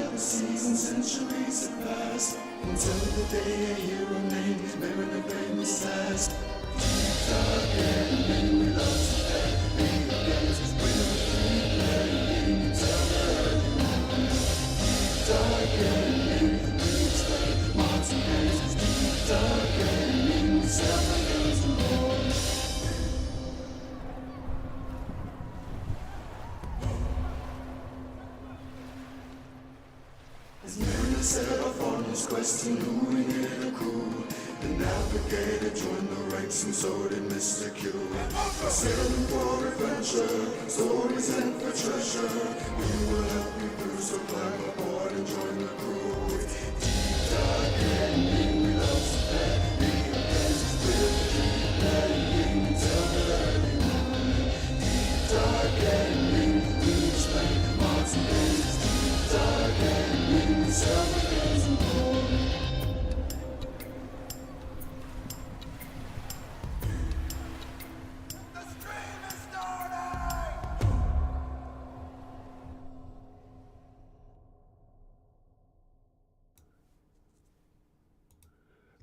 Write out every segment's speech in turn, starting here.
the seasons, centuries have passed, until the day a hero named Mary the famous task. Dark and we love to play video games. We'll keep playing until the early morning. Dark and we explain Martin Hayes. Dark and we sell my girls and boys. As Mary set off on his quest to illuminate a crew, the navigator joined the ranks and so did Mr. Q. Sailing for adventure, stories and for treasure. We will help you through, so climb aboard and join the crew. Deep dark and we love to play video games. We'll keep playing until the early morning. Deep dark and we explain Martin Hayes. Deep dark and we sell the games and more.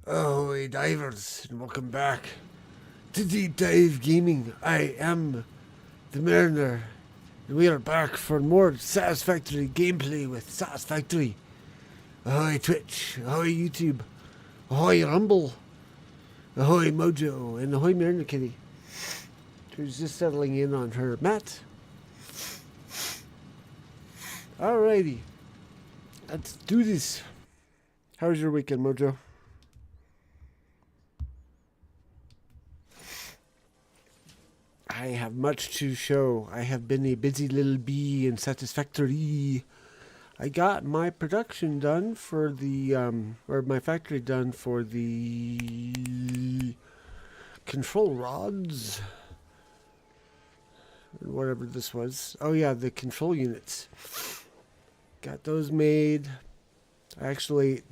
Ahoy divers, and welcome back to Deep Dive Gaming. I am the Mariner, and we are back for more Satisfactory gameplay with Satisfactory. Ahoy Twitch, ahoy YouTube, ahoy Rumble, ahoy Mojo, and ahoy Mariner Kitty, who's just settling in on her mat. Alrighty, let's do this. How was your weekend, Mojo? I have much to show. I have been a busy little bee in Satisfactory. I got my production done for the, or my factory done for the control rods. Whatever this was. Oh yeah, the control units. Got those made. I actually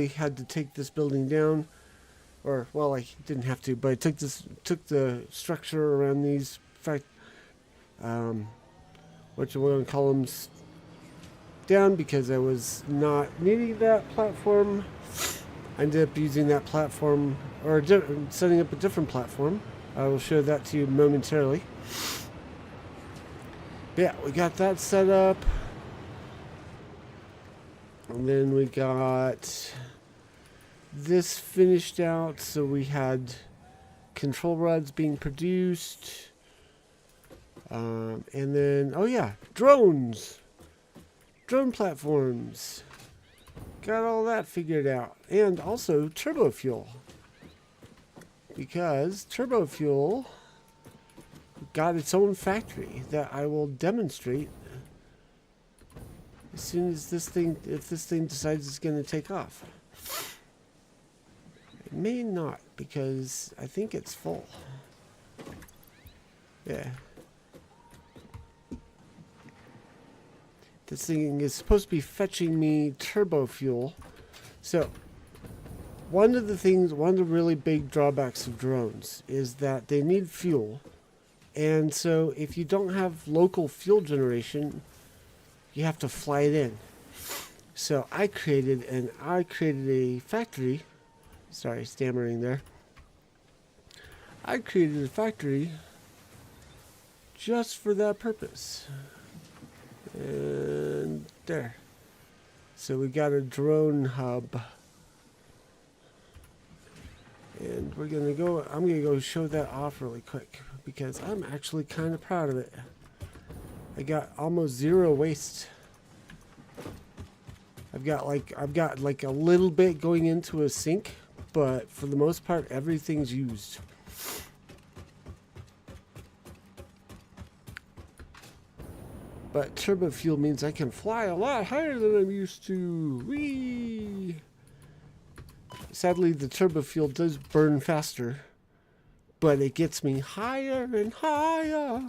had to take this building down. Or, well, I didn't have to, but I took the structure around these, columns down because I was not needing that platform. I ended up using that platform, or setting up a different platform. I will show that to you momentarily. But yeah, we got that set up. And then we got this finished out, so we had control rods being produced, and then drone platforms, got all that figured out, and also turbo fuel, because turbo fuel got its own factory that I will demonstrate as soon as if this thing decides it's going to take off. It may not, because I think it's full. Yeah. This thing is supposed to be fetching me turbo fuel. So, one of the really big drawbacks of drones is that they need fuel. And so, if you don't have local fuel generation, you have to fly it in. So, I created a factory. Sorry, stammering there. I created a factory just for that purpose. And there. So we got a drone hub. And I'm going to go show that off really quick because I'm actually kind of proud of it. I got almost zero waste. I've got like a little bit going into a sink, but for the most part, everything's used. But turbo fuel means I can fly a lot higher than I'm used to. Whee! Sadly, the turbo fuel does burn faster, but it gets me higher and higher.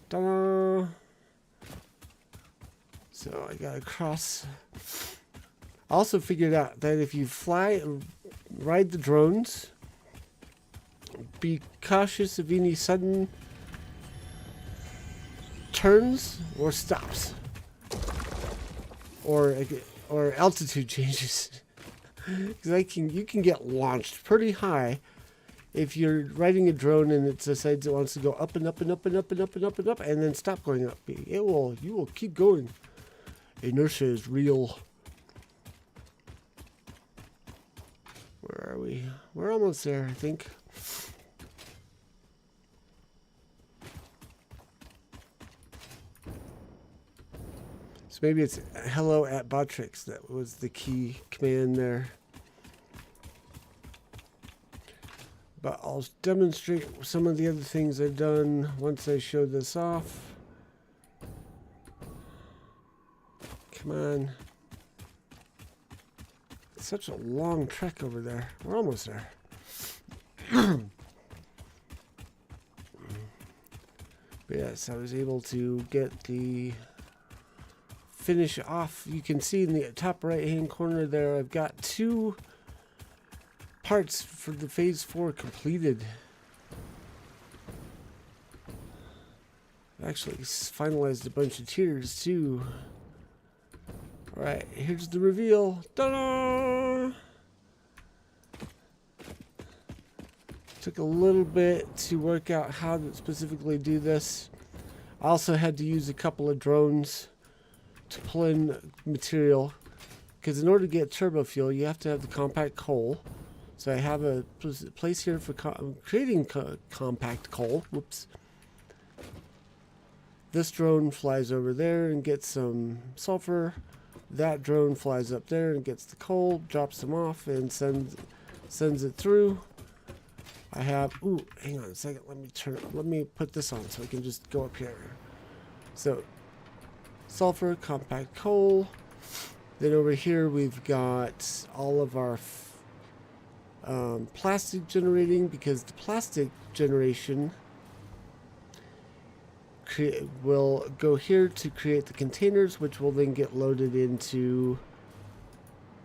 Ta-da! So I gotta cross. I also figured out that if you ride the drones, be cautious of any sudden turns or stops, or altitude changes. Because you can get launched pretty high if you're riding a drone and it decides it wants to go up and up and up and up and up and up and up and then stop going up. You will keep going. Inertia is real. Where are we? We're almost there, I think. So maybe it's hello at Botrix. That was the key command there. But I'll demonstrate some of the other things I've done once I show this off. Come on. It's such a long trek over there. We're almost there. But yes, I was able to get the finish off. You can see in the top right hand corner there, I've got 2 parts for the phase 4 completed. I actually finalized a bunch of tiers too. Alright, here's the reveal. Ta-da! Took a little bit to work out how to specifically do this. I also had to use a couple of drones to pull in material, because in order to get turbo fuel you have to have the compact coal. So I have a place here for creating compact coal. Whoops. This drone flies over there and gets some sulfur. That drone flies up there and gets the coal, drops them off, and sends it through. I have, ooh, hang on a second. Let me put this on so I can just go up here. So, sulfur, compact coal. Then over here we've got all of our plastic generating, because the plastic generation will go here to create the containers, which will then get loaded into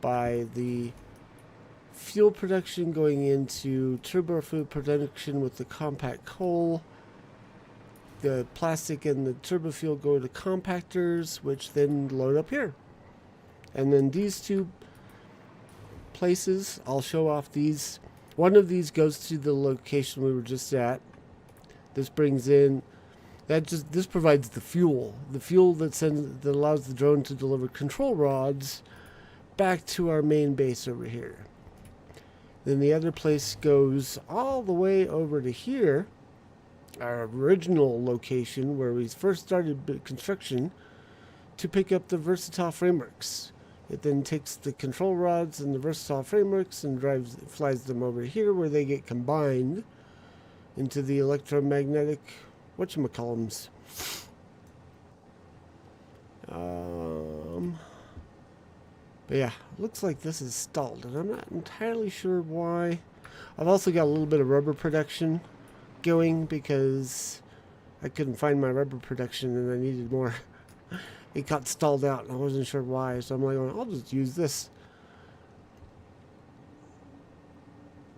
by the fuel production going into turbo fuel production with the compact coal. The plastic and the turbo fuel go to compactors, which then load up here. And then these 2 places, I'll show off these. One of these goes to the location we were just at. This brings in, this provides the fuel that allows the drone to deliver control rods back to our main base over here. Then the other place goes all the way over to here, our original location where we first started construction, to pick up the versatile frameworks. It then takes the control rods and the versatile frameworks and flies them over here, where they get combined into the electromagnetic whatchamacallums. But yeah, looks like this is stalled, and I'm not entirely sure why. I've also got a little bit of rubber production going because I couldn't find my rubber production and I needed more. It got stalled out and I wasn't sure why, so I'm like, I'll just use this.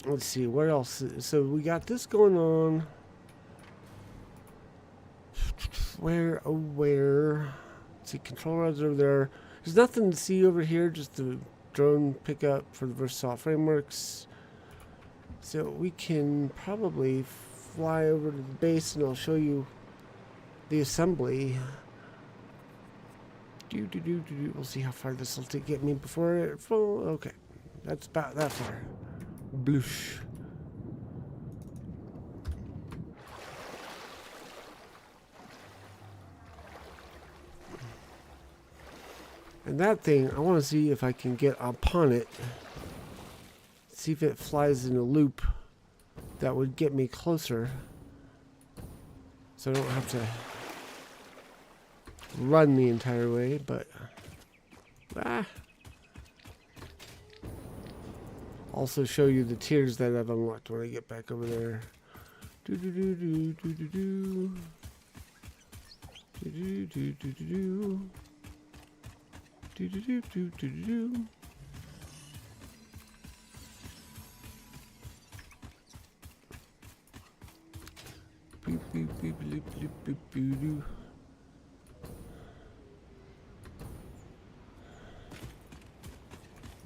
Let's see, what else? So we got this going on. Where? Let's see, control rods over there. There's nothing to see over here, just the drone pickup for the versatile frameworks. So we can probably fly over to the base and I'll show you the assembly. We'll see how far this will get me before it full. Okay, that's about that far. Bloosh. And that thing, I want to see if I can get upon it. See if it flies in a loop that would get me closer. So I don't have to run the entire way, but also show you the tiers that I've unlocked when I get back over there.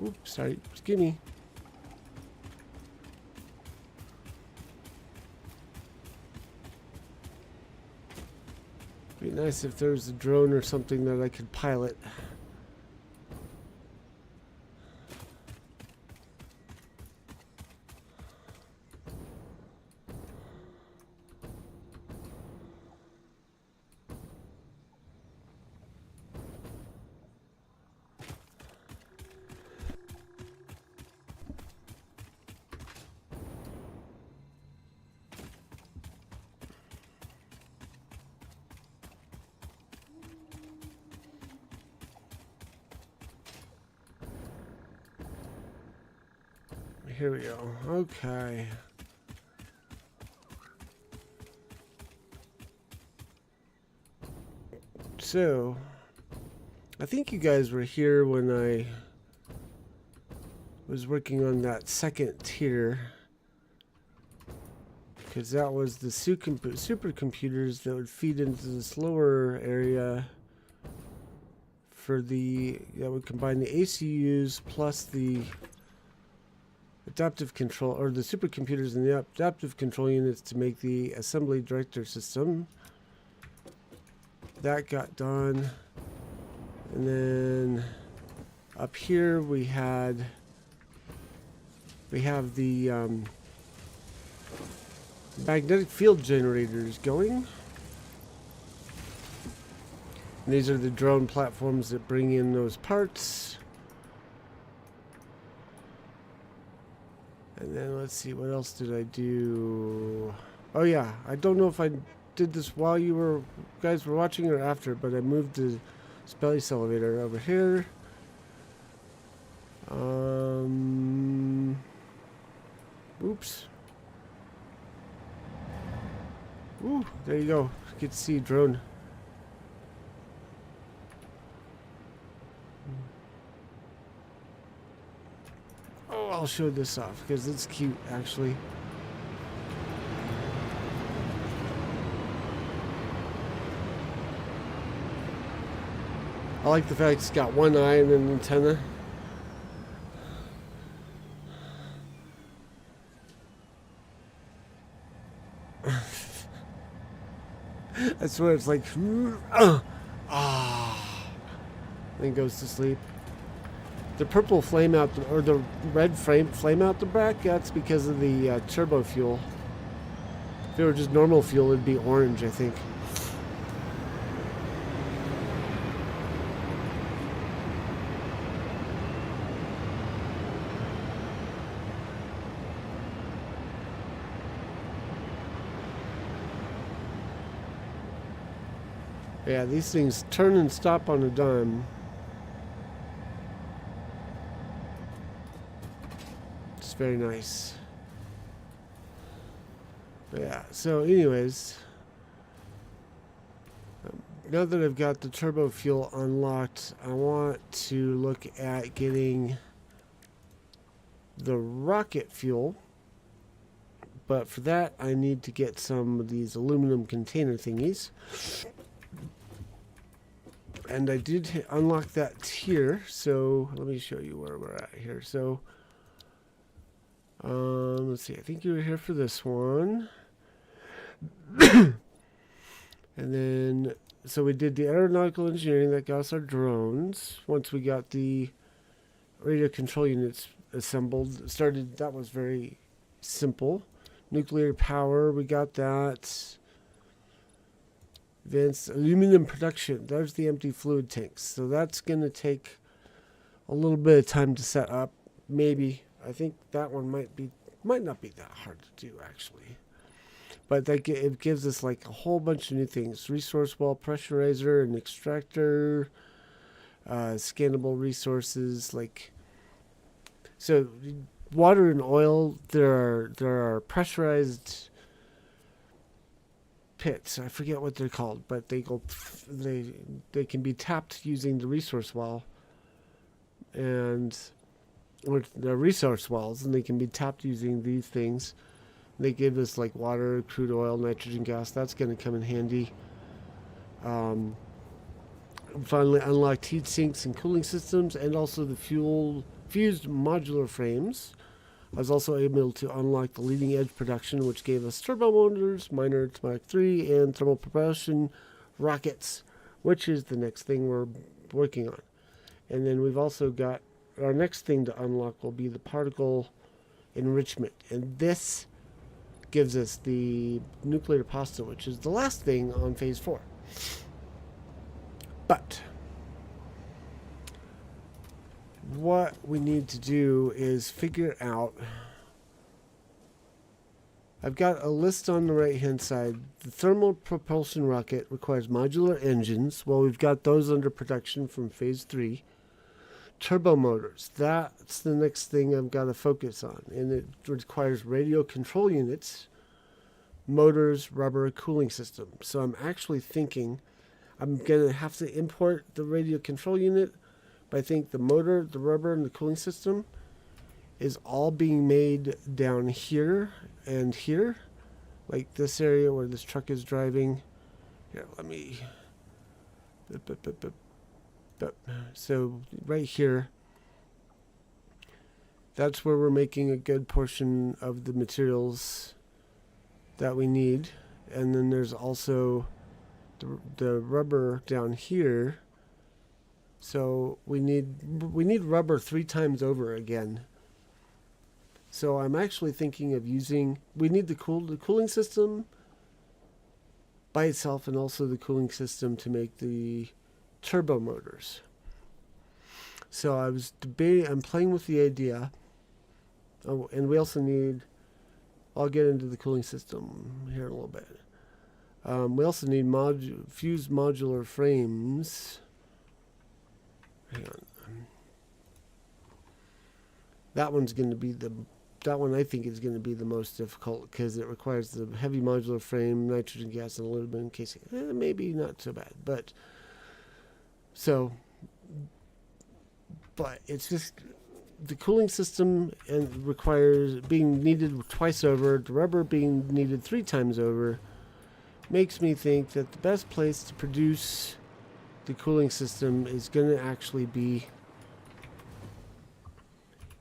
Oops, sorry, excuse me. Be nice if there was a drone or something that I could pilot. Here we go. Okay. So, I think you guys were here when I was working on that second tier, because that was the supercomputers that would feed into this lower area for the, that would combine the ACUs plus the adaptive control, or the supercomputers and the adaptive control units to make the assembly director system. That got done. And then up here we have the magnetic field generators going. And these are the drone platforms that bring in those parts. And then let's see, what else did I do? Oh yeah, I don't know if I did this while you guys were watching or after, but I moved the space elevator over here. Oops. Ooh, there you go. You get to see a drone. Oh, I'll show this off because it's cute, actually. I like the fact it's got one eye and an antenna. I swear it's like, then goes to sleep. The purple flame out, or the red flame out the back, that's because of the turbo fuel. If it were just normal fuel, it'd be orange, I think. Yeah, these things turn and stop on a dime. It's very nice. Yeah, so anyways, now that I've got the turbo fuel unlocked, I want to look at getting the rocket fuel. But for that, I need to get some of these aluminum container thingies. And I did unlock that tier, so let me show you where we're at here. So, let's see, I think you were here for this one. And then, so we did the aeronautical engineering, that got us our drones. Once we got the radio control units assembled, that was very simple. Nuclear power, we got that. Advanced aluminum production. There's the empty fluid tanks. So that's going to take a little bit of time to set up. Maybe. I think that one might not be that hard to do, actually. But it gives us like a whole bunch of new things. Resource well pressurizer, an extractor, scannable resources. Like, so water and oil, there are pressurized pits. I forget what they're called, but they can be tapped using the resource well, and or the resource wells, and they can be tapped using these things. They give us like water, crude oil, nitrogen gas. That's going to come in handy. Finally unlocked heat sinks and cooling systems, and also the fused modular frames. I was also able to unlock the leading edge production, which gave us turbo motors, minor to Mach 3, and thermal propulsion rockets, which is the next thing we're working on. And then we've also got our next thing to unlock will be the particle enrichment. And this gives us the nuclear pasta, which is the last thing on phase 4. But what we need to do is figure out, I've got a list on the right hand side. The thermal propulsion rocket requires modular engines. Well, we've got those under production from phase 3. Turbo motors, that's the next thing I've got to focus on, and it requires radio control units, motors, rubber, cooling system. So I'm actually thinking I'm going to have to import the radio control unit, but I think the motor, the rubber, and the cooling system is all being made down here and here, like this area where this truck is driving. Here, let me... So right here, that's where we're making a good portion of the materials that we need. And then there's also the rubber down here. So we need rubber 3 times over again. So I'm actually thinking of using, we need the cooling system by itself, and also the cooling system to make the turbo motors. So I was debating, I'm playing with the idea. Oh, and we also need, I'll get into the cooling system here in a little bit. We also need fused modular frames. Hang on. That one I think is going to be the most difficult, because it requires the heavy modular frame, nitrogen gas, and aluminum casing. Maybe not so bad, but it's just the cooling system and requires being needed twice over, the rubber being needed 3 times over, makes me think that the best place to produce the cooling system is going to actually be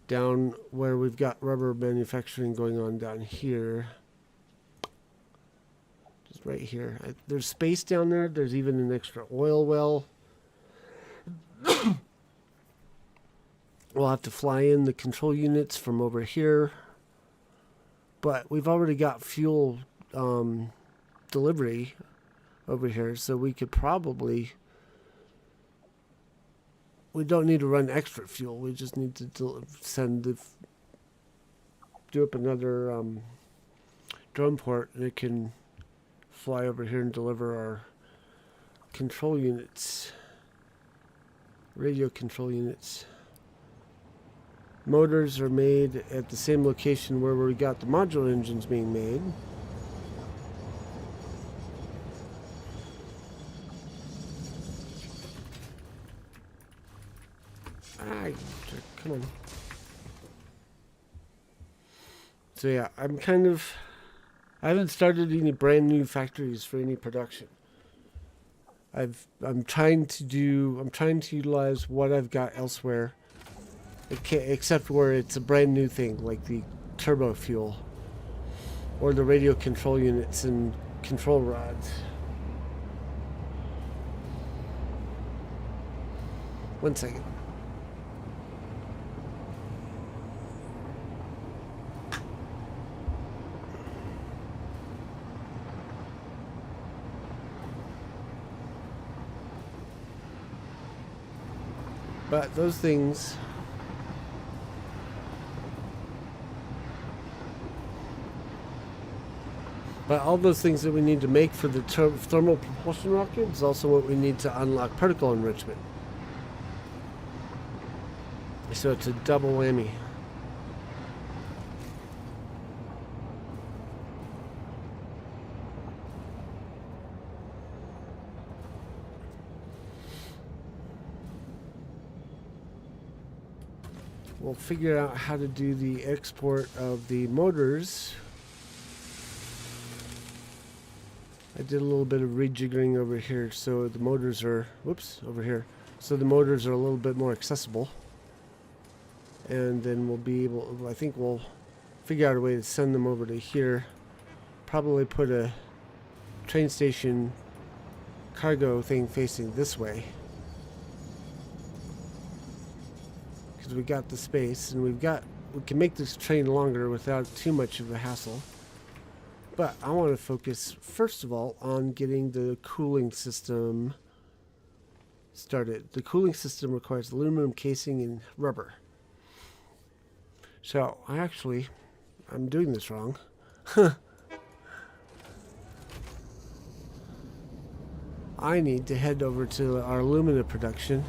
down where we've got rubber manufacturing going on down here. Just right here. There's space down there. There's even an extra oil well. We'll have to fly in the control units from over here. But we've already got fuel delivery over here, so we could probably... We don't need to run extra fuel. We just need to do up another drone port, and it can fly over here and deliver our control units, radio control units. Motors are made at the same location where we got the modular engines being made. Come on. So yeah, I haven't started any brand new factories for any production. I'm trying to utilize what I've got elsewhere, except where it's a brand new thing, like the turbo fuel or the radio control units and control rods. One second. But those things, all those things that we need to make for the thermal propulsion rocket is also what we need to unlock particle enrichment. So it's a double whammy. We'll figure out how to do the export of the motors. I did a little bit of rejiggering over here, so the motors are, over here. So the motors are a little bit more accessible. and then we'll be able, I think we'll figure out a way to send them over to here. Probably put a train station cargo thing facing this way, because we got the space, and we can make this train longer without too much of a hassle. But I want to focus first of all on getting the cooling system started. The cooling system requires aluminum casing and rubber. So I'm doing this wrong. I need to head over to our alumina production.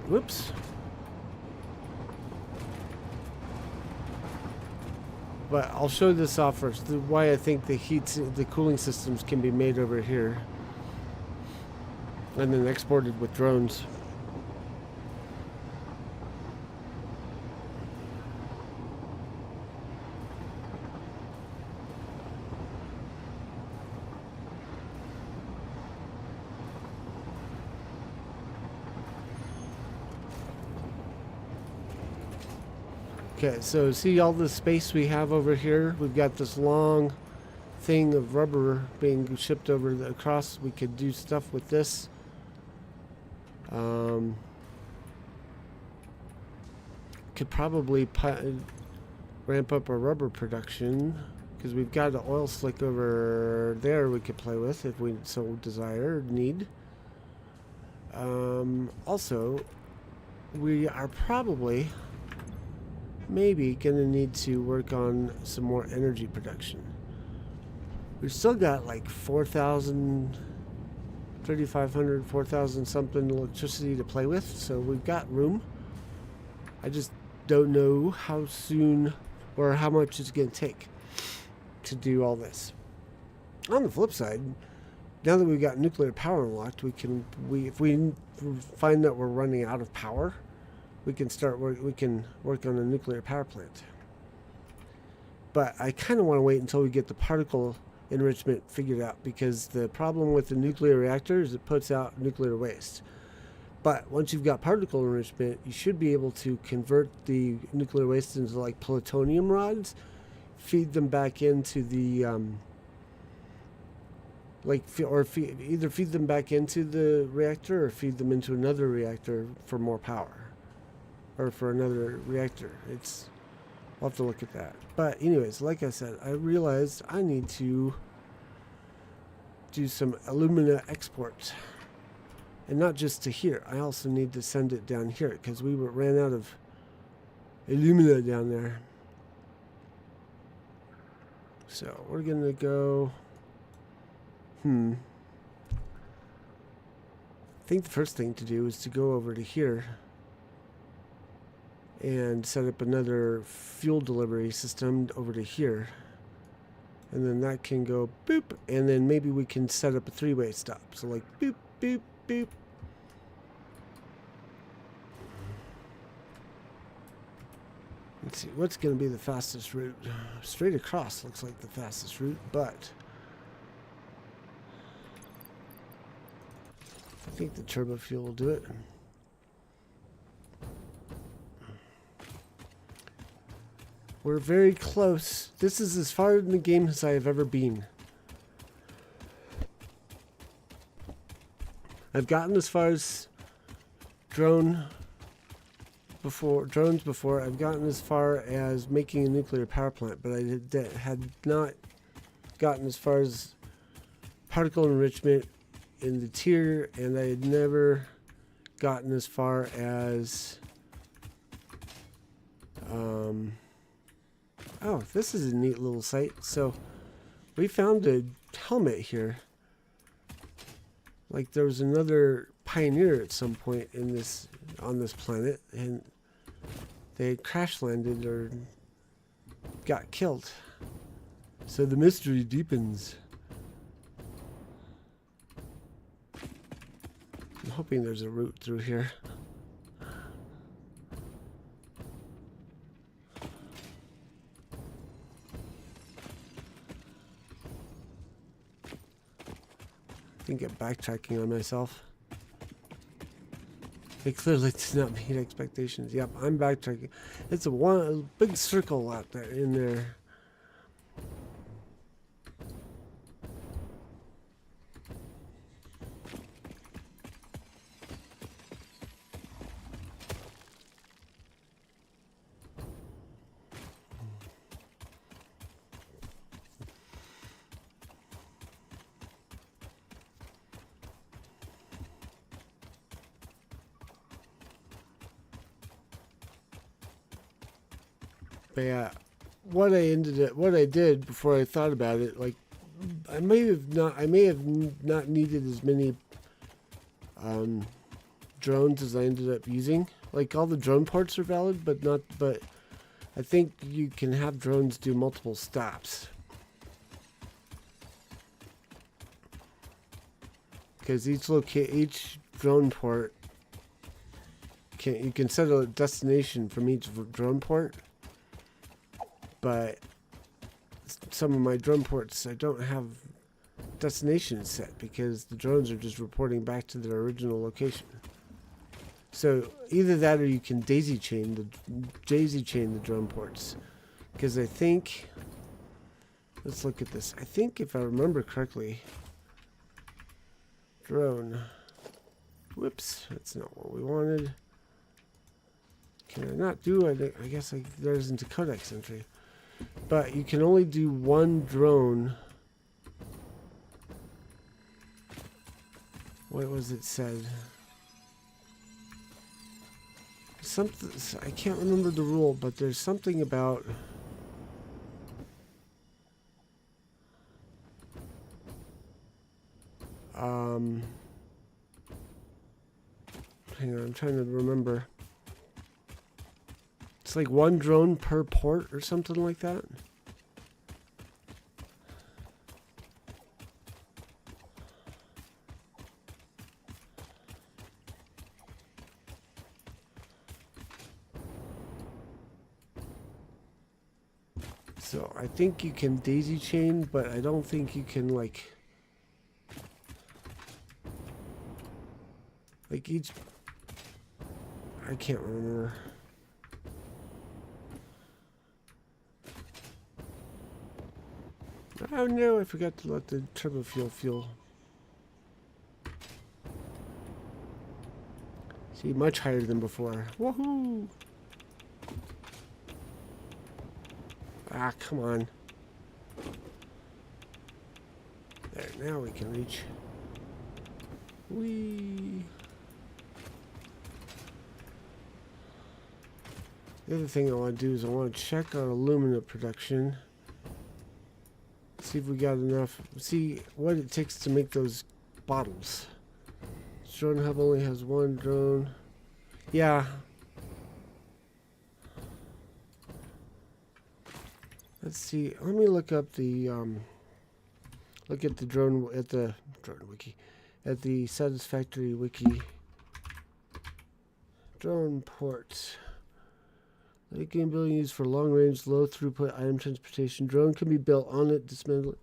Whoops. But I'll show this off first. Why I think the cooling systems can be made over here and then exported with drones. Okay, so see all the space we have over here? We've got this long thing of rubber being shipped over across. We could do stuff with this. Could probably ramp up our rubber production, because we've got an oil slick over there we could play with if we so desire or need. Also, we are probably maybe gonna need to work on some more energy production. We've still got like 4,000, 3,500, 4,000 something electricity to play with, so we've got room. I just don't know how soon or how much it's gonna take to do all this. On the flip side, now that we've got nuclear power unlocked, if we find that we're running out of power, we can work on a nuclear power plant. But I kind of want to wait until we get the particle enrichment figured out, because the problem with the nuclear reactor is it puts out nuclear waste. But once you've got particle enrichment, you should be able to convert the nuclear waste into like plutonium rods, feed them back into the either feed them back into the reactor or feed them into another reactor for more power. Or for another reactor. I'll have to look at that. But anyways, like I said, I realized I need to do some alumina export. And not just to here. I also need to send it down here, because we ran out of alumina down there. So we're going to go... I think the first thing to do is to go over to here and set up another fuel delivery system over to here, and then that can go boop, and then maybe we can set up a three-way stop, so like boop boop boop. Let's see what's going to be the fastest route. Straight across looks like the fastest route, but I think the turbo fuel will do it. We're very close. This is as far in the game as I have ever been. I've gotten as far as drones before. I've gotten as far as making a nuclear power plant, but I had not gotten as far as particle enrichment in the tier, and I had never gotten as far as oh, this is a neat little site. So we found a helmet here. Like there was another pioneer at some point on this planet, and they crash landed or got killed. So the mystery deepens. I'm hoping there's a route through here. I think I'm backtracking on myself. It clearly did not meet expectations. Yep, I'm backtracking. It's a big circle out there in there. But yeah, what I did before I thought about it, like I may have not needed as many drones as I ended up using. Like all the drone ports are valid, but I think you can have drones do multiple stops. Because each drone port you can set a destination from each drone port. But some of my drone ports, I don't have destinations set because the drones are just reporting back to their original location. So either that or you can daisy chain the drone ports. Because I think, let's look at this. I think if I remember correctly, drone, whoops, that's not what we wanted. Can I not do it? I guess there isn't a codex entry. But you can only do one drone. What was it said? Something, I can't remember the rule, but there's something about hang on, I'm trying to remember. It's like one drone per port or something like that. So I think you can daisy chain, but I don't think you can like each, I can't remember. Oh no, I forgot to let the turbo fuel. See, much higher than before. Woohoo! Ah, come on. There, now we can reach. Whee! The other thing I want to do is I want to check our aluminum production. See if we got enough. See what it takes to make those bottles. This drone hub only has one drone. Yeah. Let's see. Let me look up the look at the drone wiki, at the Satisfactory wiki. Drone ports. Light game building used for long-range, low-throughput item transportation. Drone can be built on it, dismantled.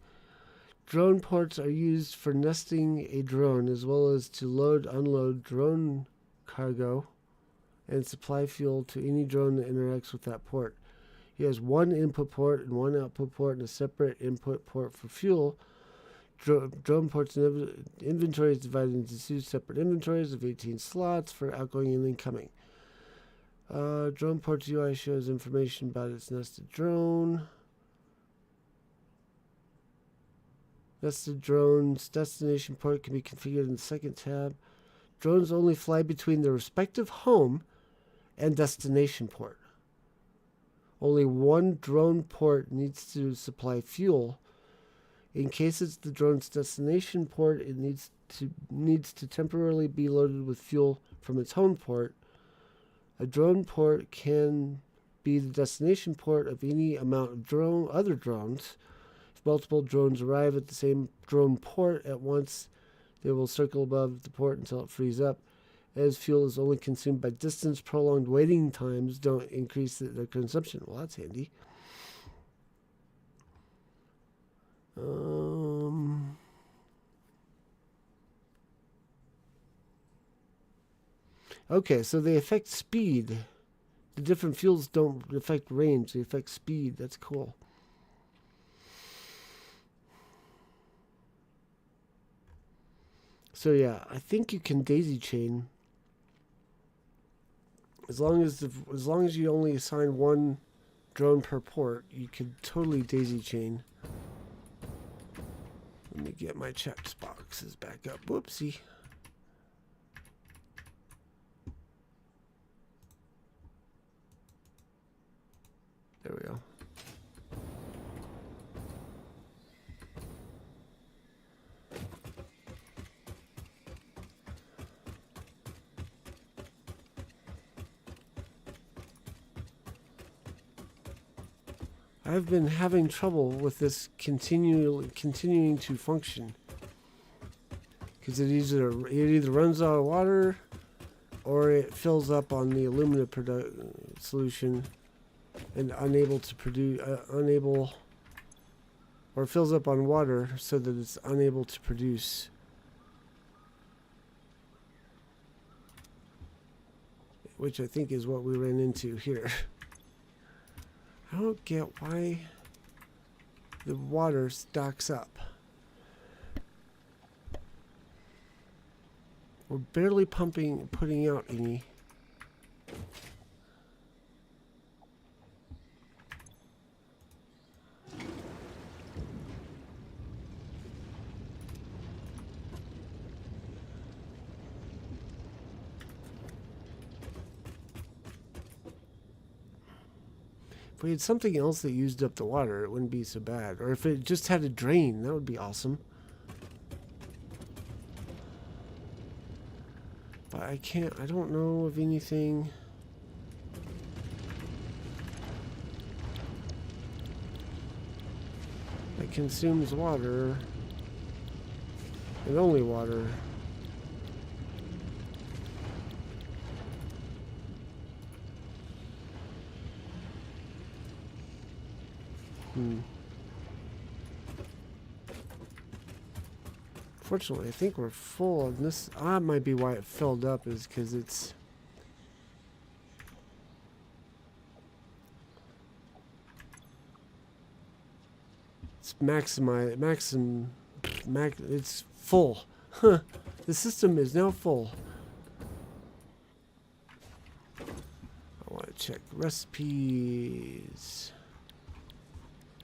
Drone ports are used for nesting a drone, as well as to load, unload drone cargo, and supply fuel to any drone that interacts with that port. He has one input port and one output port, and a separate input port for fuel. Drone ports inventory is divided into two separate inventories of 18 slots for outgoing and incoming. Drone ports UI shows information about its nested drone. Nested drone's destination port can be configured in the second tab. Drones only fly between their respective home and destination port. Only one drone port needs to supply fuel. In case it's the drone's destination port, it needs to temporarily be loaded with fuel from its home port. A drone port can be the destination port of any amount of other drones. If multiple drones arrive at the same drone port at once, they will circle above the port until it frees up. As fuel is only consumed by distance, prolonged waiting times don't increase their consumption. Well, that's handy. Okay, so they affect speed. The different fuels don't affect range, they affect speed. That's cool. So yeah, I think you can daisy chain as long as you only assign one drone per port. You could totally daisy chain. Let me get my checked boxes back up. Whoopsie. There we go. I've been having trouble with this continuing to function because it either runs out of water or it fills up on the aluminum solution and unable to produce or fills up on water so that it's unable to produce. Which I think is what we ran into here. I don't get why the water stocks up. We're barely putting out any. If we had something else that used up the water, it wouldn't be so bad. Or if it just had a drain, that would be awesome. But I don't know of anything. That consumes water. And only water. Fortunately, I think we're full on this. That might be why it filled up, is because it's it's full. Huh. The system is now full. I want to check recipes.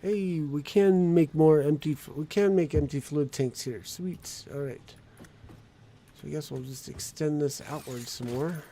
Hey, we can make empty fluid tanks here. Sweet. All right. So I guess we'll just extend this outward some more.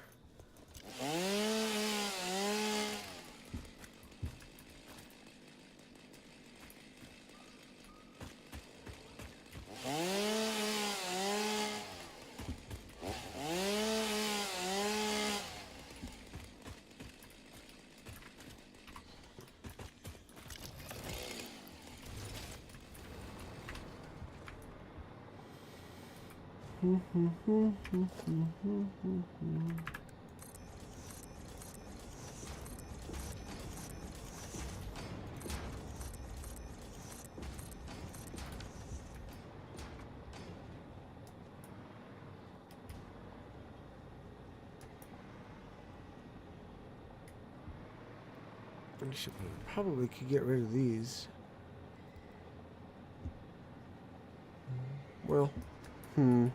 Probably could get rid of these. Well, I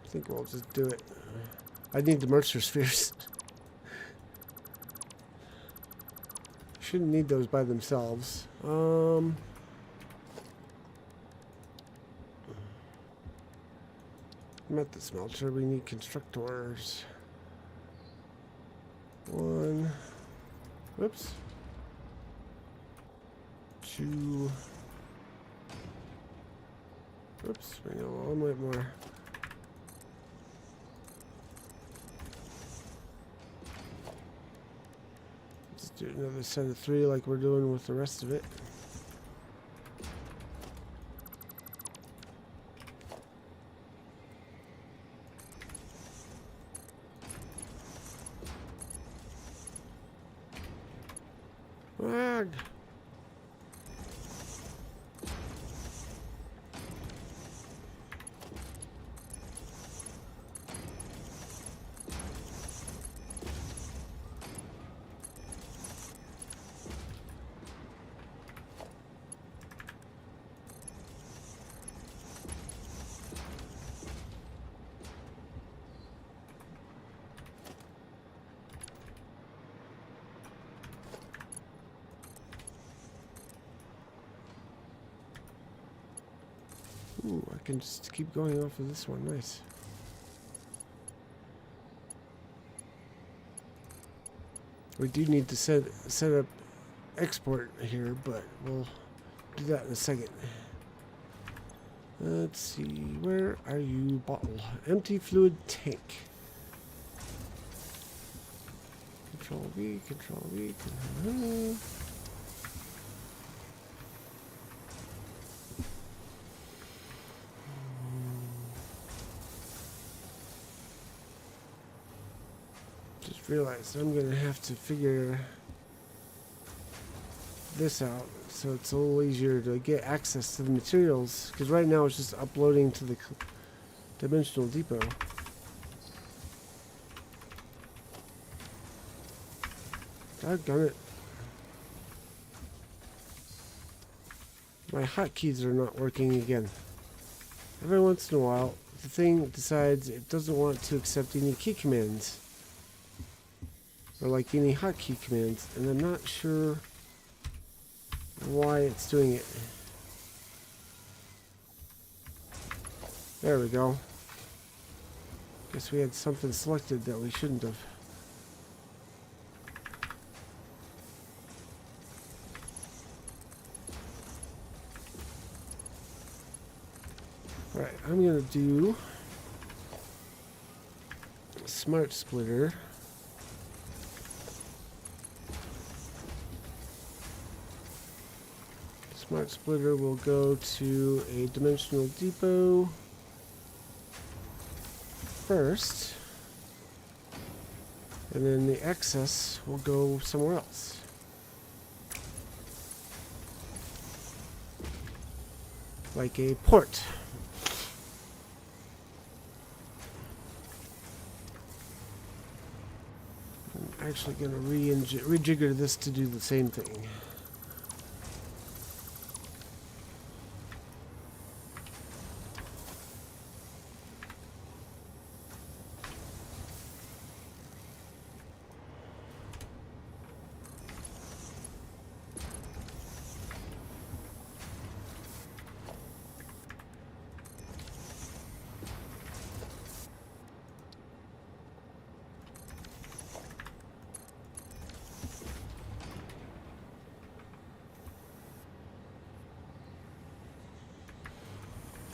think we'll just do it. I need the Mercer spheres. Shouldn't need those by themselves. I'm at the smelter. We need constructors. One. Whoops. Two. Oops, we got one bit more. Let's do another set of 3 like we're doing with the rest of it. Wag! Ooh, I can just keep going off of this one. Nice. We do need to set up export here, but we'll do that in a second. Let's see, where are you, bottle? Empty fluid tank. Control V, Control V, Control V. Just realized I'm gonna have to figure this out so it's a little easier to get access to the materials, because right now it's just uploading to the Dimensional Depot. Doggone it. My hotkeys are not working again. Every once in a while, the thing decides it doesn't want to accept any key commands. Or like any hotkey commands, and I'm not sure why it's doing it. There we go. Guess we had something selected that we shouldn't have. Alright, I'm gonna do Smart Splitter. Smart Splitter will go to a Dimensional Depot first, and then the excess will go somewhere else. Like a port. I'm actually going to rejigger this to do the same thing.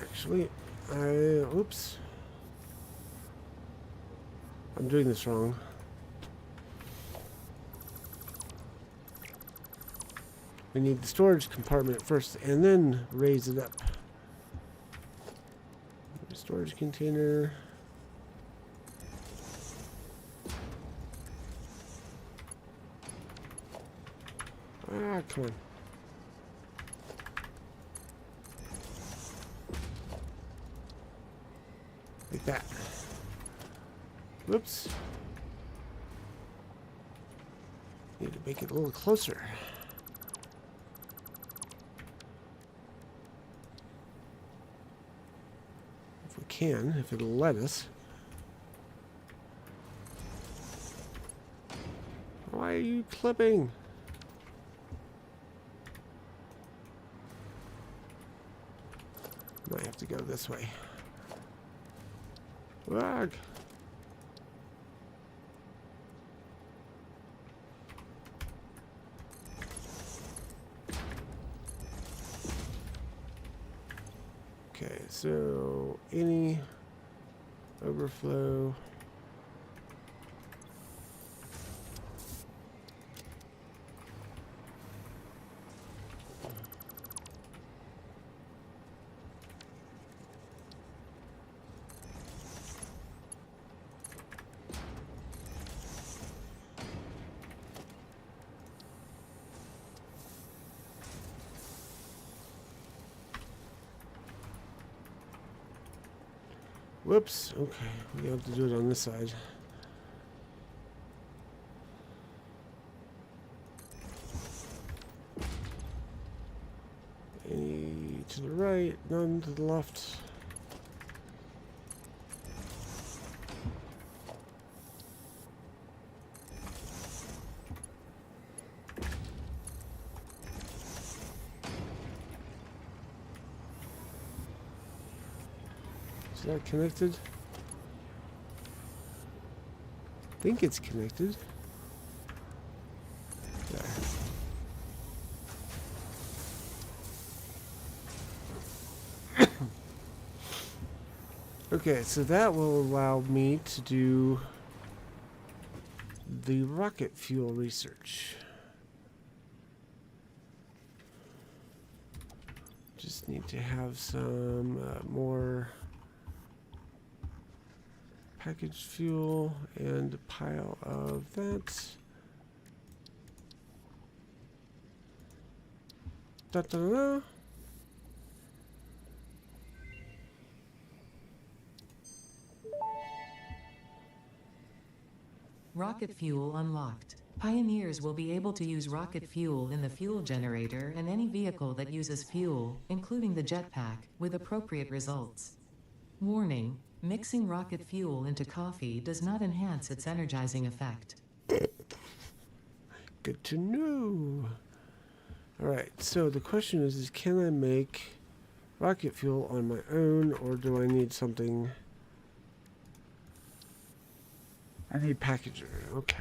Actually, oops. I'm doing this wrong. We need the storage compartment first and then raise it up. Storage container. Ah, come on. Like that. Whoops. Need to make it a little closer. If we can, if it'll let us. Why are you clipping? Might have to go this way. Ugh. Okay, so any overflow. Whoops, okay, we have to do it on this side. Any to the right, none to the left. Is that connected? I think it's connected. There. Okay, so that will allow me to do the rocket fuel research. Just need to have some more packaged fuel and a pile of that. Da, da, da, da. Rocket fuel unlocked. Pioneers will be able to use rocket fuel in the fuel generator and any vehicle that uses fuel, including the jetpack, with appropriate results. Warning: mixing rocket fuel into coffee does not enhance its energizing effect. Good to know. Alright, so the question is can I make rocket fuel on my own, or do I need something? I need packager, okay.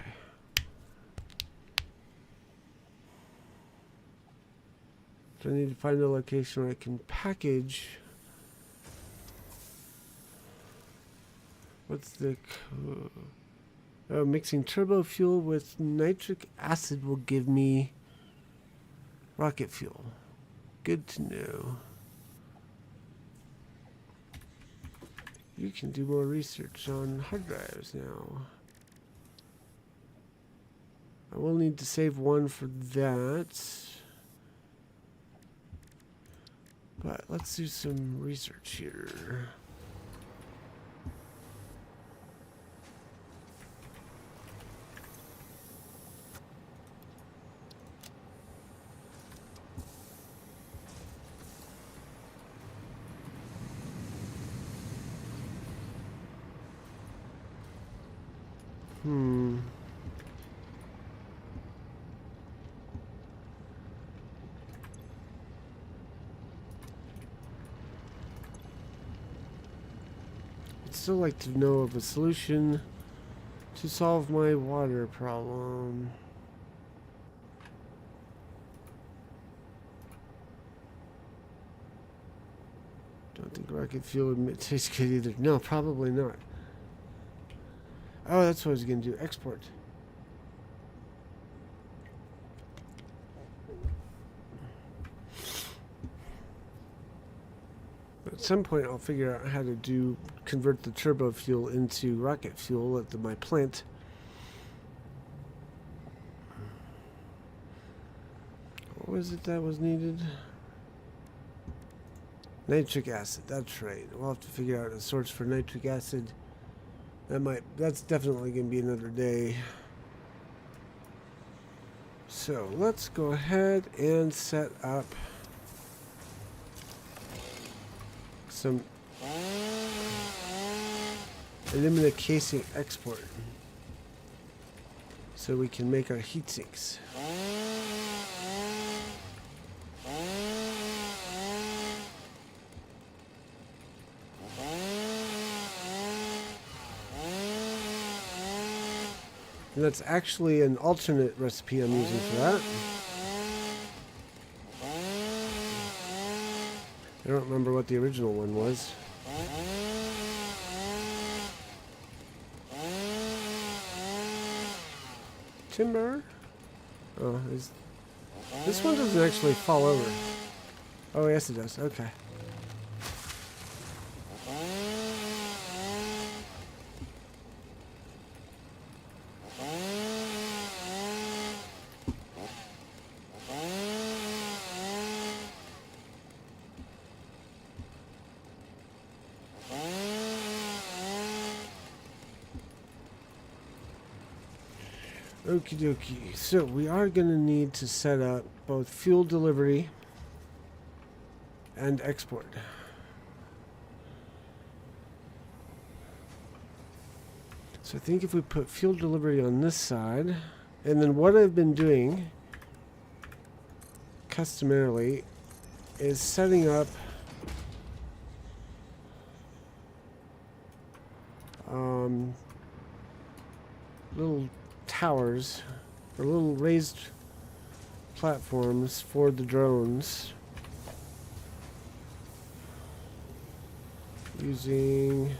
So I need to find a location where I can package. What's the mixing turbo fuel with nitric acid will give me rocket fuel. Good to know. You can do more research on hard drives now. I will need to save one for that. But let's do some research here. I'd still like to know of a solution to solve my water problem. Don't think rocket fuel would taste good either. No, probably not. Oh, that's what I was going to do. Export. At some point, I'll figure out how to convert the turbo fuel into rocket fuel at my plant. What was it that was needed? Nitric acid. That's right. We'll have to figure out a source for nitric acid. That's definitely going to be another day. So let's go ahead and set up some alumina casing export so we can make our heat sinks. And that's actually an alternate recipe I'm using for that. I don't remember what the original one was. Timber? Oh, this one doesn't actually fall over. Oh, yes it does. Okay. Okie dokie. So we are going to need to set up both fuel delivery and export. So I think if we put fuel delivery on this side, and then what I've been doing customarily is setting up little towers or little raised platforms for the drones using.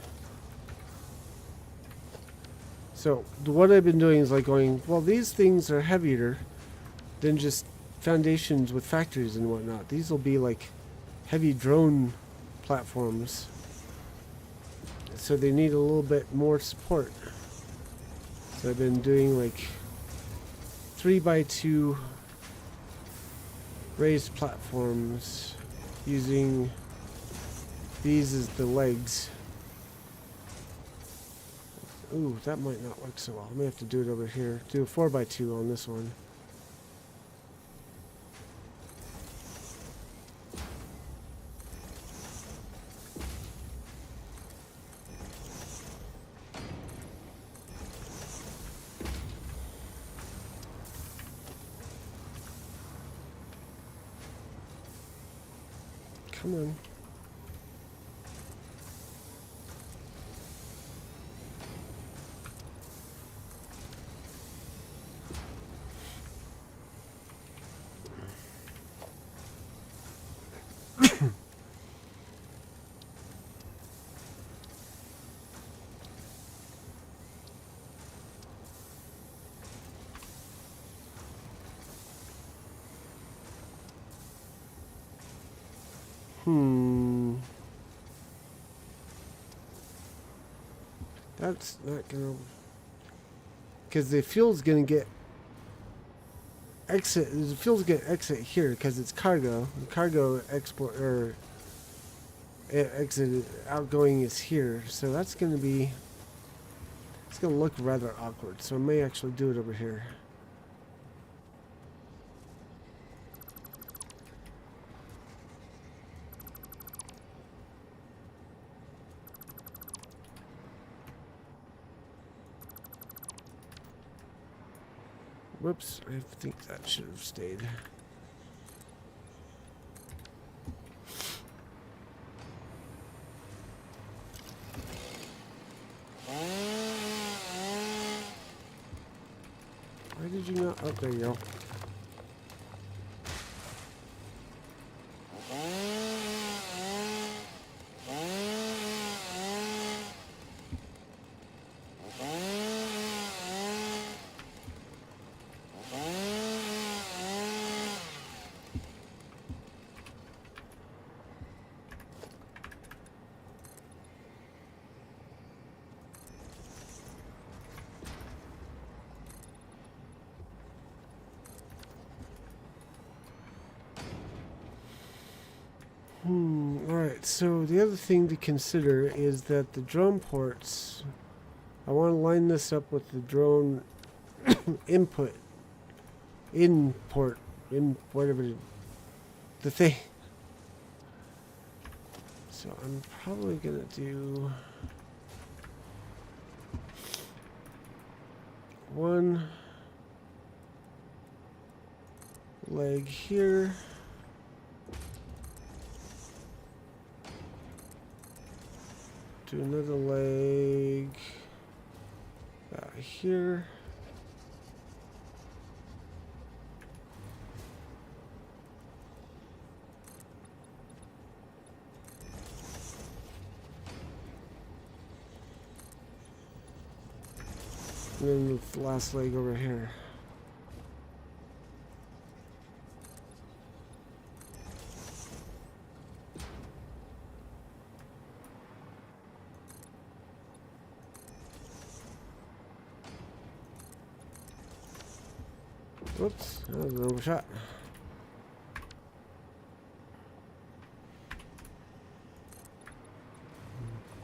So what I've been doing is like going, well, these things are heavier than just foundations with factories and whatnot. These will be like heavy drone platforms, so they need a little bit more support. So I've been doing like 3x2 raised platforms using these as the legs. Ooh, that might not work so well. I may have to do it over here. Do a 4x2 on this one. Come on. That's not gonna, because the fuel's gonna get exit. The fuel's gonna exit here because it's cargo. The cargo export or exit outgoing is here, so that's gonna be. It's gonna look rather awkward. So I may actually do it over here. Whoops, I think that should have stayed. Why did you not? Oh, there you go. Alright, so the other thing to consider is that the drone ports, I want to line this up with the drone input, whatever the thing. So I'm probably going to do one leg here. Do another leg here. And then the last leg over here. Whoops, that was an overshot.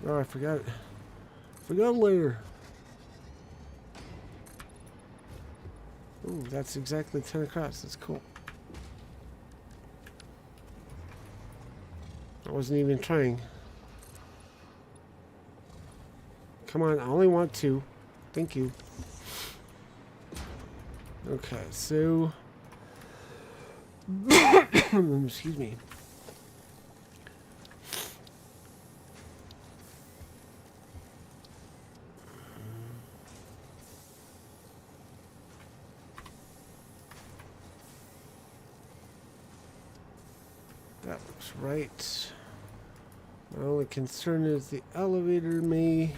Oh, I forgot it. Forgot a layer. Ooh, that's exactly 10 across. That's cool. I wasn't even trying. Come on, I only want 2. Thank you. Okay, so excuse me. That looks right. My only concern is the elevator may...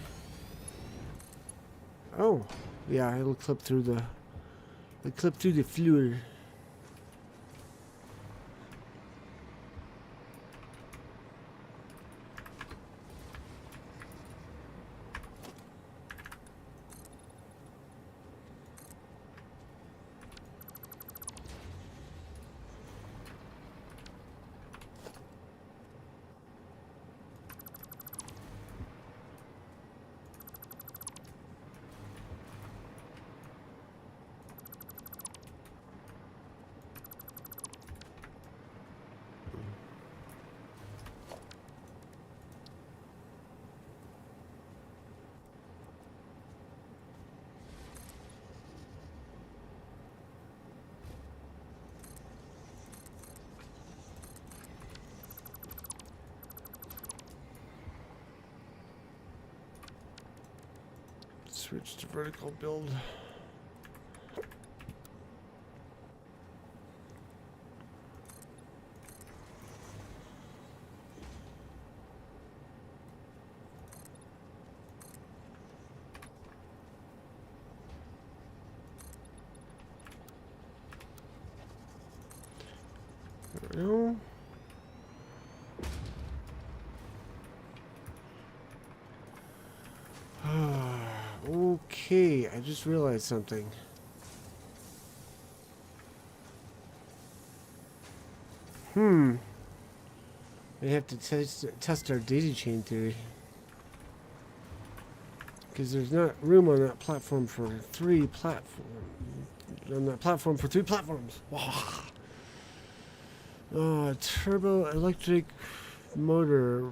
Oh, yeah, it'll clip through the... It'll clip through the floor. Switch to vertical build. There we go. Okay, I just realized something. We have to test our daisy chain theory. Because there's not room on that platform for three platforms. On that platform for three platforms. Turbo electric motor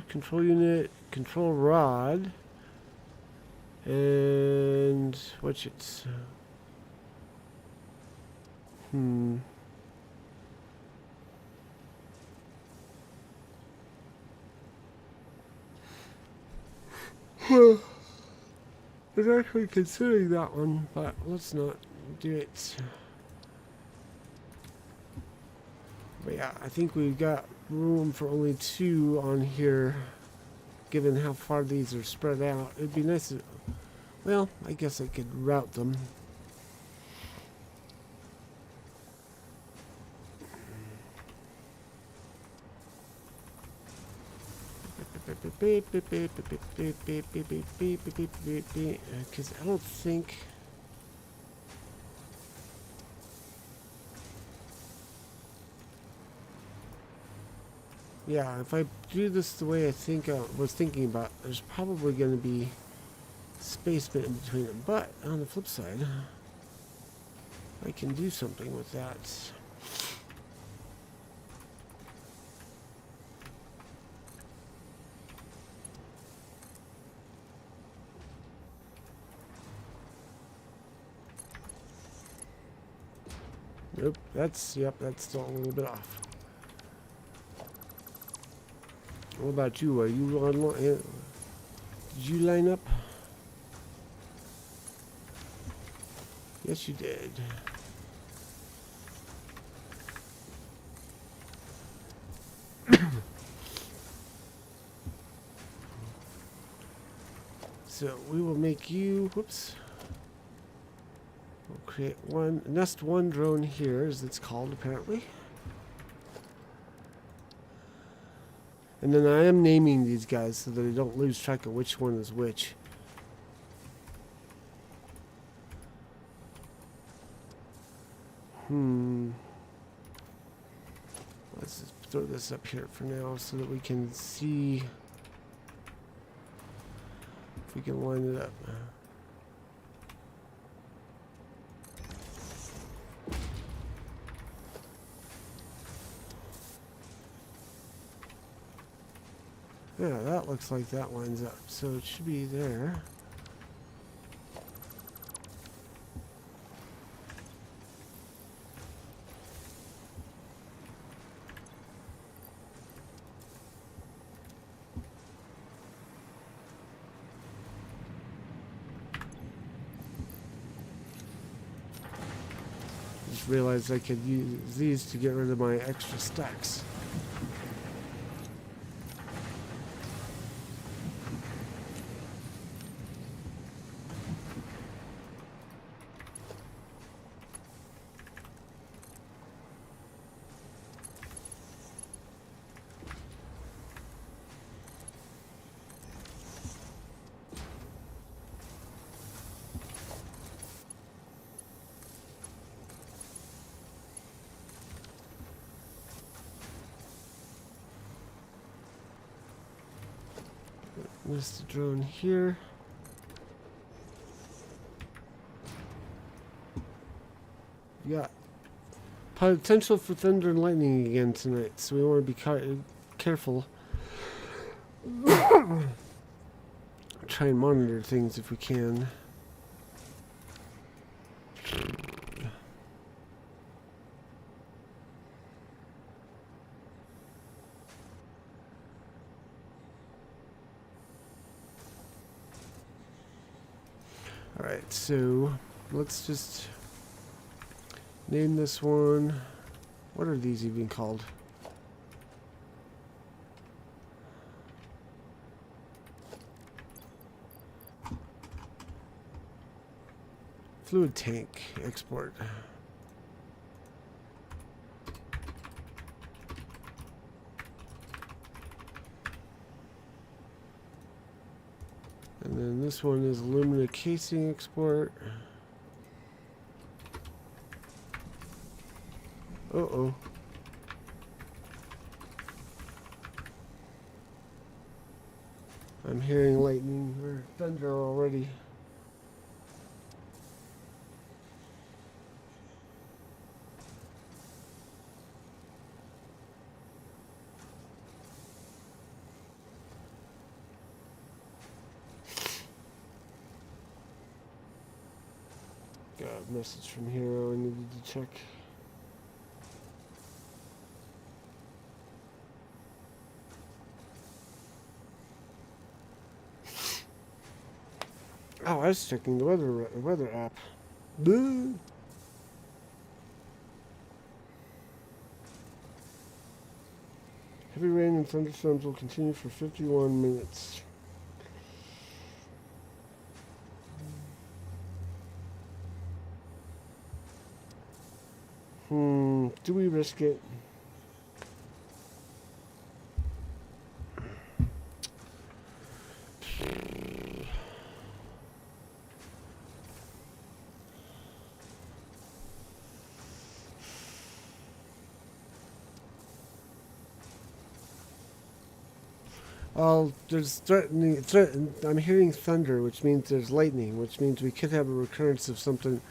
control unit, control rod. And what's it? I was actually considering that one, but let's not do it. But yeah, I think we've got room for only two on here, given how far these are spread out. It'd be nice to... Well, I guess I could route them. Because I don't think... Yeah, if I do this the way I think I was thinking about, there's probably going to be space in between them. But on the flip side, I can do something with that. Nope, that's still a little bit off. What about you? Are you on? Did you line up? Yes, you did. So we will make you. Whoops. We'll create one nest one drone here, as it's called apparently. And then I am naming these guys so that I don't lose track of which one is which. Let's just throw this up here for now so that we can see if we can line it up. Yeah, that looks like that lines up, so it should be there. Just realized I could use these to get rid of my extra stacks. Missed the drone here. Yeah. Potential for thunder and lightning again tonight, so we want to be careful. Try and monitor things if we can. Alright, so let's just name this one. What are these even called? Fluid tank export. And then this one is alumina casing export. Uh-oh. I'm hearing lightning or thunder already. Got a message from Hero I needed to check. Oh, I was checking the weather app. Boo! Heavy rain and thunderstorms will continue for 51 minutes. Do we risk it? Well, there's I'm hearing thunder, which means there's lightning, which means we could have a recurrence of something. You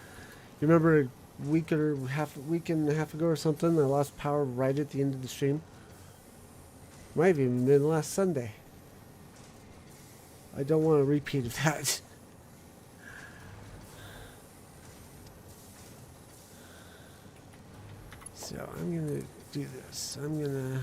remember a week and a half ago or something, I lost power right at the end of the stream? Might have even been last Sunday. I don't want a repeat of that. So I'm gonna do this. I'm gonna...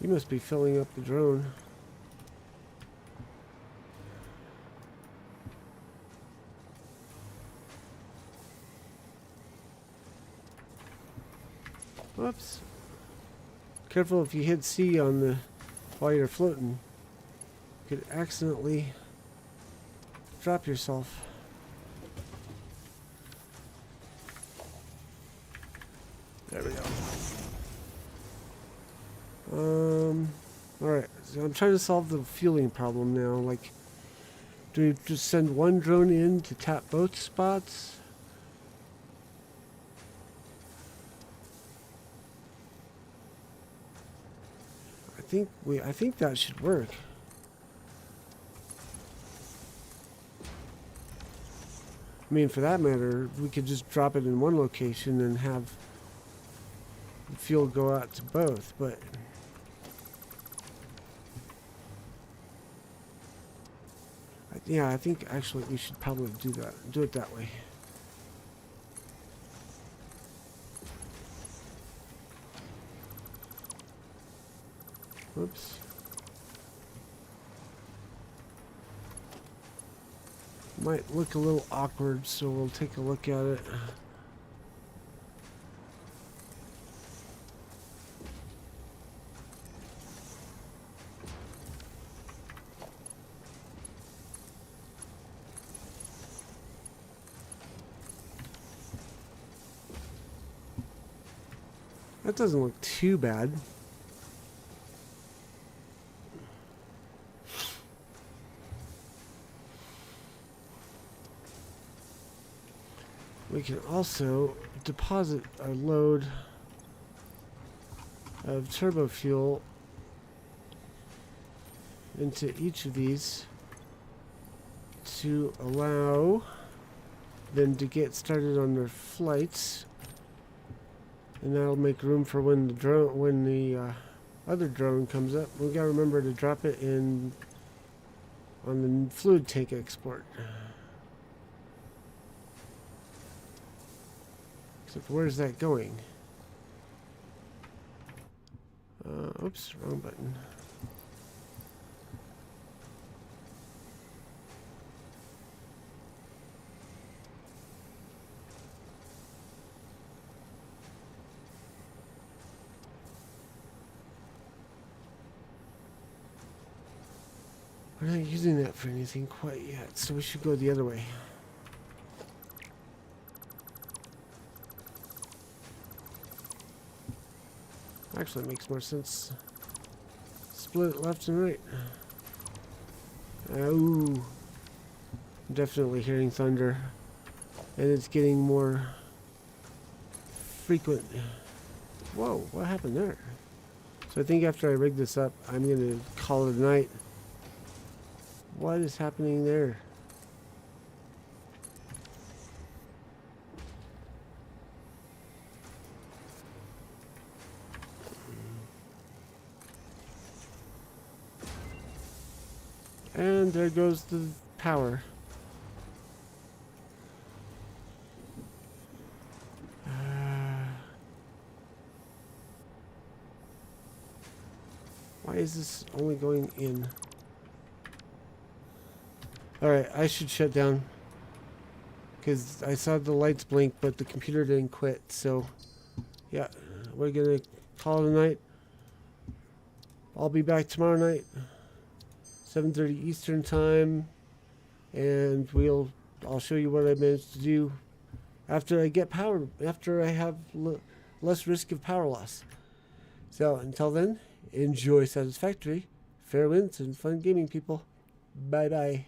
You must be filling up the drone. Whoops. Careful if you hit C on the while you're floating. You could accidentally drop yourself. There we go. Alright, so I'm trying to solve the fueling problem now. Like, do we just send one drone in to tap both spots? I think that should work. I mean, for that matter, we could just drop it in one location and have fuel go out to both, but yeah, I think actually we should probably do it that way. Whoops. Might look a little awkward, so we'll take a look at it. That doesn't look too bad. We can also deposit our load of turbo fuel into each of these to allow them to get started on their flights, and that'll make room for when the other drone comes up. We gotta remember to drop it in on the fluid tank export. Except where's that going? Oops, wrong button. We're not using that for anything quite yet, so we should go the other way. Actually, it makes more sense. Split it left and right. Ooh. Definitely hearing thunder. And it's getting more frequent. Whoa, what happened there? So I think after I rig this up, I'm going to call it a night. What is happening there? And there goes the power. Why is this only going in? Alright, I should shut down. Because I saw the lights blink, but the computer didn't quit. So, yeah, we're going to call it a night. I'll be back tomorrow night. 7:30 Eastern time, and I'll show you what I managed to do after I get power, after I have less risk of power loss. So until then, enjoy Satisfactory, fair winds, and fun gaming, people. Bye bye.